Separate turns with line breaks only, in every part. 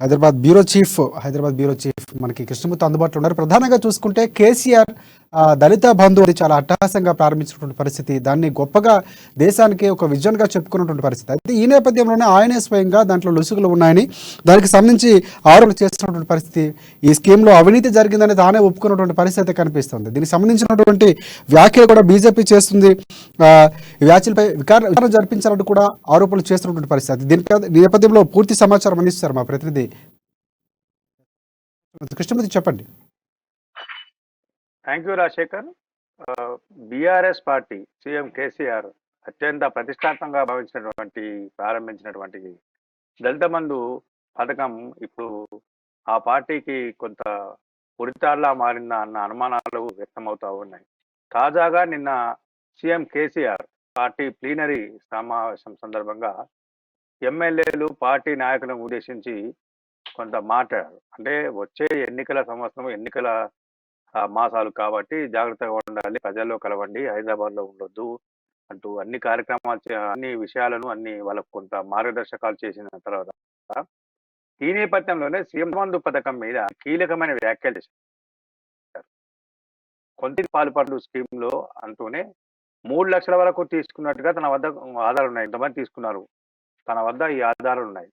Hyderabad bureau chief మనకి కృష్ణమూర్తి అందుబాటులో ఉన్నారు. ప్రధానంగా చూసుకుంటే కేసీఆర్ దళిత బంధు అది చాలా అట్టహాసంగా ప్రారంభించినటువంటి పరిస్థితి, దాన్ని గొప్పగా దేశానికి ఒక విజన్గా చెప్పుకున్నటువంటి పరిస్థితి. అయితే ఈ నేపథ్యంలోనే ఆయనే స్వయంగా దాంట్లో లొసుగులు ఉన్నాయని, దానికి సంబంధించి ఆరోపణలు చేస్తున్నటువంటి పరిస్థితి, ఈ స్కీమ్లో అవినీతి జరిగిందని తానే ఒప్పుకున్నటువంటి పరిస్థితి కనిపిస్తుంది. దీనికి సంబంధించినటువంటి వ్యాఖ్యలు కూడా బీజేపీ చేస్తుంది. ఈ వ్యాఖ్యలపై విచారణ జరిపించాలంటూ కూడా ఆరోపణలు చేస్తున్నటువంటి పరిస్థితి. దీని నేపథ్యంలో పూర్తి సమాచారం అందిస్తారు మా ప్రతినిధి కృష్ణమూర్తి. చెప్పండి.
Thank you Rajasekhar. BRS party CM KCR అత్యంత ప్రతిష్టాత్మకంగా ప్రారంభించినటువంటి దళిత బంధు పథకం ఇప్పుడు ఆ పార్టీకి కొంత ఉరితాళ్లా మారిందా అన్న అనుమానాలు వ్యక్తమవుతా ఉన్నాయి. తాజాగా నిన్న సీఎం కేసీఆర్ పార్టీ ప్లీనరీ సమావేశం సందర్భంగా ఎమ్మెల్యేలు పార్టీ నాయకులను ఉద్దేశించి కొంత మాట్లాడారు. అంటే వచ్చే ఎన్నికల మాసాలు కాబట్టి జాగ్రత్తగా ఉండాలి, ప్రజల్లో కలవండి, హైదరాబాద్లో ఉండొద్దు అంటూ అన్ని కార్యక్రమాలు అన్ని విషయాలను వాళ్ళకు కొంత మార్గదర్శకాలు చేసిన తర్వాత ఈ నేపథ్యంలోనే సీఎం బంధు పథకం మీద కీలకమైన వ్యాఖ్యలు చేశారు. కొంత పాల్పడు స్కీమ్ లో అంటూనే 3 లక్షల వరకు తీసుకున్నట్టుగా తన వద్ద ఆధారాలు ఉన్నాయి. ఇంతమంది తీసుకున్నారు, తన వద్ద ఈ ఆధారాలు ఉన్నాయి,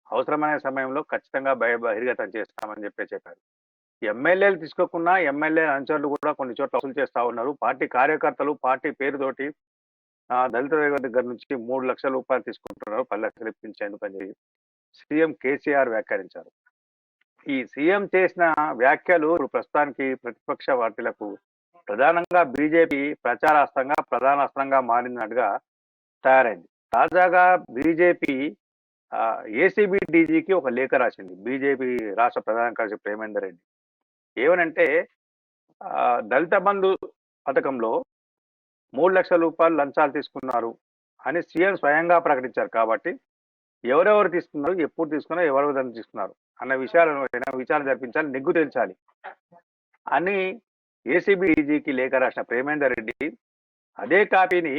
అవసరమైన సమయంలో ఖచ్చితంగా బహిర్గతం చేస్తామని చెప్పారు. ఎమ్మెల్యేలు తీసుకోకుండా ఎమ్మెల్యే అనుచరులు కూడా కొన్ని చోట్ల వసూలు చేస్తా ఉన్నారు. పార్టీ కార్యకర్తలు పార్టీ పేరుతోటి దళితుల దగ్గర నుంచి 3 లక్షల రూపాయలు తీసుకుంటున్నారు, 10 లక్షలు ఇప్పించేందుకు అని సీఎం కేసీఆర్ వ్యాఖ్యానించారు. ఈ సీఎం చేసిన వ్యాఖ్యలు ప్రస్తుతానికి ప్రతిపక్ష పార్టీలకు ప్రధానంగా బీజేపీ ప్రధానాస్త్రంగా మారినట్టుగా తయారైంది. తాజాగా బీజేపీ ఏసీబీ డీజీకి ఒక లేఖ రాసింది. బీజేపీ రాష్ట్ర ప్రధాన కార్యదర్శి ప్రేమేందర్ రెడ్డి ఏమనంటే, దళిత బంధు పథకంలో 3 లక్షల రూపాయలు లంచాలు తీసుకున్నారు అని సీఎం స్వయంగా ప్రకటించారు. కాబట్టి ఎవరెవరు తీసుకున్నారు, ఎప్పుడు తీసుకున్నారు, ఎవరెవరు తీసుకున్నారు అన్న విషయాలను విచారణ జరిపించాలి, నిగ్గు తేల్చాలి అని ఏసీబీ డీజీకి లేఖ రాసిన ప్రేమేందర్ రెడ్డి అదే కాపీని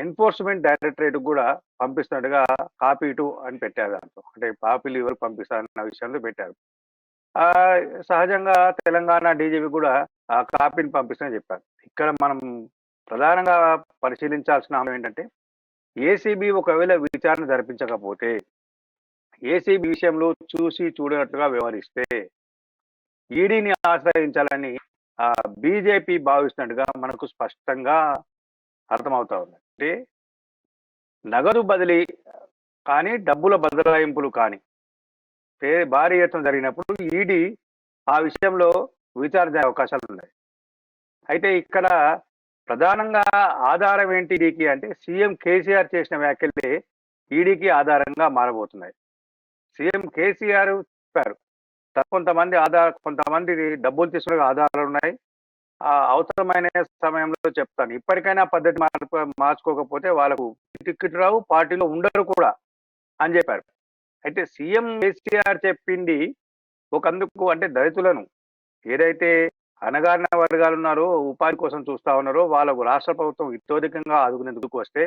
ఎన్ఫోర్స్మెంట్ డైరెక్టరేట్ కూడా పంపిస్తున్నట్టుగా కాపీ 2 అని పెట్టారు. దాంట్లో అంటే కాపీలు ఎవరు పంపిస్తారన్న విషయంలో పెట్టారు. సహజంగా తెలంగాణ డీజీపీ కూడా ఆ కాపీని పంపిస్తామని చెప్పారు. ఇక్కడ మనం ప్రధానంగా పరిశీలించాల్సిన అంశం ఏంటంటే, ఏసీబీ ఒకవేళ విచారణ జరిపించకపోతే, ఏసీబీ విషయంలో చూసి చూడనట్టుగా వ్యవహరిస్తే ఈడీని ఆశ్రయించాలని బీజేపీ భావిస్తున్నట్టుగా మనకు స్పష్టంగా అర్థమవుతా ఉంది. అంటే నగదు బదిలీ కానీ, డబ్బుల బదలాయింపులు కానీ భారీ ఎత్తున జరిగినప్పుడు ఈడీ ఆ విషయంలో విచారణ అవకాశాలు ఉన్నాయి. అయితే ఇక్కడ ప్రధానంగా ఆధారం ఏంటి ఈడీకి అంటే, సీఎం కేసీఆర్ చేసిన వ్యాఖ్యలే ఈడీకి ఆధారంగా మారబోతున్నాయి. సీఎం కేసీఆర్ చెప్పారు, కొంతమంది డబ్బులు తీసుకునే ఆధారాలు ఉన్నాయి, అవసరమైన సమయంలో చెప్తాను, ఇప్పటికైనా పద్ధతి మార్చుకోకపోతే వాళ్ళకు టికెట్ రావు, పార్టీలో ఉండరు కూడా అని చెప్పారు. అయితే సీఎం కేసీఆర్ చెప్పింది ఒకందుకు, అంటే దళితులను ఏదైతే అణగారిన వర్గాలు ఉన్నారో, ఉపాధి కోసం చూస్తా ఉన్నారో వాళ్ళకు రాష్ట్ర ప్రభుత్వం ఇతోధికంగా ఆదుకునేందుకు వస్తే,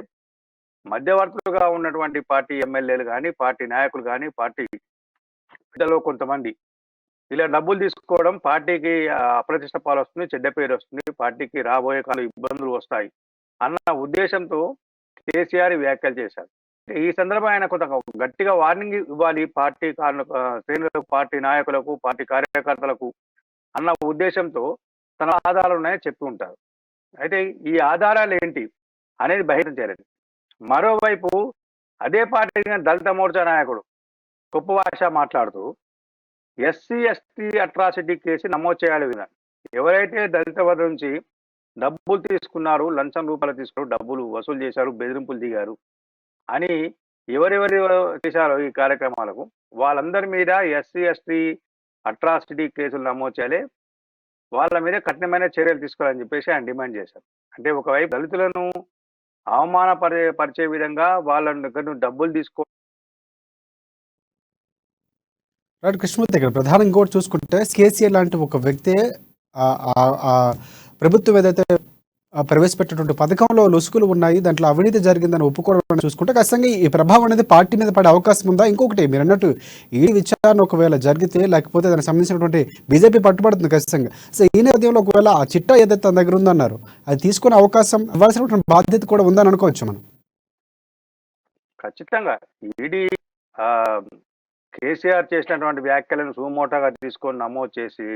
మధ్యవర్తులుగా ఉన్నటువంటి పార్టీ ఎమ్మెల్యేలు కానీ, పార్టీ నాయకులు కానీ, పార్టీ పెద్దలో కొంతమంది ఇలా డబ్బులు తీసుకోవడం పార్టీకి అప్రతిష్ట పాలు వస్తుంది, చెడ్డ పేరు వస్తుంది, పార్టీకి రాబోయే కాలం ఇబ్బందులు వస్తాయి అన్న ఉద్దేశంతో కేసీఆర్ వ్యాఖ్యలు చేశారు. ఈ సందర్భంగా ఆయన కొంత గట్టిగా వార్నింగ్ ఇవ్వాలి పార్టీ శ్రేణులకు, పార్టీ నాయకులకు, పార్టీ కార్యకర్తలకు అన్న ఉద్దేశంతో తన ఆధారాలు ఉన్నాయని చెప్పి ఉంటారు. అయితే ఈ ఆధారాలు ఏంటి అనేది బహిరంగం చేయలేదు. మరోవైపు అదే పార్టీ దళిత మోర్చా నాయకుడు గొప్ప భాష మాట్లాడుతూ ఎస్సీ ఎస్టీ అట్రాసిటీ కేసు నమోదు చేయాలి. ఎవరైతే దళిత వద్ద నుంచి డబ్బులు తీసుకున్నారు, లంచం రూపాయలు తీసుకున్నారు, డబ్బులు వసూలు చేశారు, బెదిరింపులు దిగారు అని ఎవరెవరు చేశారో ఈ కార్యక్రమాలకు, వాళ్ళందరి మీద ఎస్సీ ఎస్టీ అట్రాసిటీ కేసులు నమోదు చేయాలి, వాళ్ళ మీద కఠినమైన చర్యలు తీసుకోవాలని చెప్పేసి ఆయన డిమాండ్ చేశారు. అంటే ఒకవైపు దళితులను అవమానపరిచే విధంగా వాళ్ళ దగ్గర డబ్బులు తీసుకో
కృష్ణమూర్తి ఇక్కడ ప్రధానంగా ఇంకోటి చూసుకుంటే, కేసీఆర్ లాంటి ఒక వ్యక్తే ప్రభుత్వం ఏదైతే ప్రవేశపెట్టినటువంటి పథకంలో లొసుగులు ఉన్నాయి, దాంట్లో అవినీతి జరిగిందని ఒప్పుకోవడం చూసుకుంటే ఖచ్చితంగా ఈ ప్రభావం అనేది పార్టీ మీద పడే అవకాశం ఉందా? ఇంకొకటి మీరు అన్నట్టు ఈ విచారణ ఒకవేళ జరిగితే, లేకపోతే దానికి సంబంధించినటువంటి బీజేపీ పట్టుబడుతుంది ఖచ్చితంగా. సో ఈ నేపథ్యంలో ఒకవేళ ఆ చిట్టా ఏదైతే తన దగ్గర ఉందన్నారు, అది తీసుకునే అవకాశం ఇవ్వాల్సినటువంటి బాధ్యత కూడా ఉందని అనుకోవచ్చు మనం.
ఖచ్చితంగా ఈడీ కేసీఆర్ చేసినటువంటి వ్యాఖ్యలను సుమోటోగా తీసుకొని నమోదు చేసి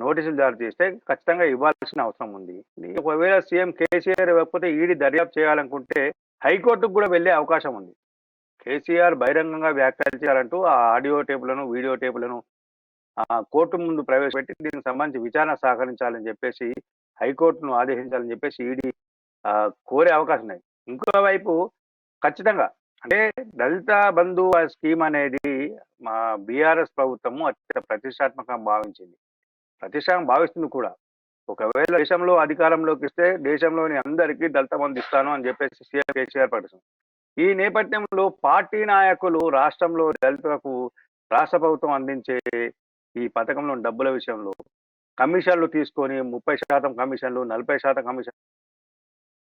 నోటీసులు జారీ చేస్తే ఖచ్చితంగా ఇవ్వాల్సిన అవసరం ఉంది. ఒకవేళ సీఎం కేసీఆర్ ఇవ్వకపోతే ఈడీ దర్యాప్తు చేయాలనుకుంటే హైకోర్టుకు కూడా వెళ్ళే అవకాశం ఉంది. కేసీఆర్ బహిరంగంగా వ్యాఖ్యలు చేయాలంటూ ఆ ఆడియో టేపులను, వీడియో టేపులను కోర్టు ముందు ప్రవేశపెట్టి దీనికి సంబంధించి విచారణ సహకరించాలని చెప్పేసి హైకోర్టును ఆదేశించాలని చెప్పేసి ఈడీ కోరే అవకాశం ఉన్నాయి. ఇంకోవైపు ఖచ్చితంగా అంటే దళిత బంధు స్కీమ్ అనేది మా బీఆర్ఎస్ ప్రభుత్వము అత్యంత ప్రతిష్టాత్మకంగా భావించింది, ప్రతిష్టాత్మకంగా భావిస్తుంది కూడా. ఒకవేళ దేశంలో అధికారంలోకి ఇస్తే దేశంలోని అందరికీ దళిత బంధు ఇస్తాను అని చెప్పేసి సీఎం కేసీఆర్ ప్రకటించారు. ఈ నేపథ్యంలో పార్టీ నాయకులు రాష్ట్రంలో దళితులకు రాష్ట్ర ప్రభుత్వం అందించే ఈ పథకంలో డబ్బుల విషయంలో కమిషన్లు తీసుకొని 30% కమిషన్లు, 40% కమిషన్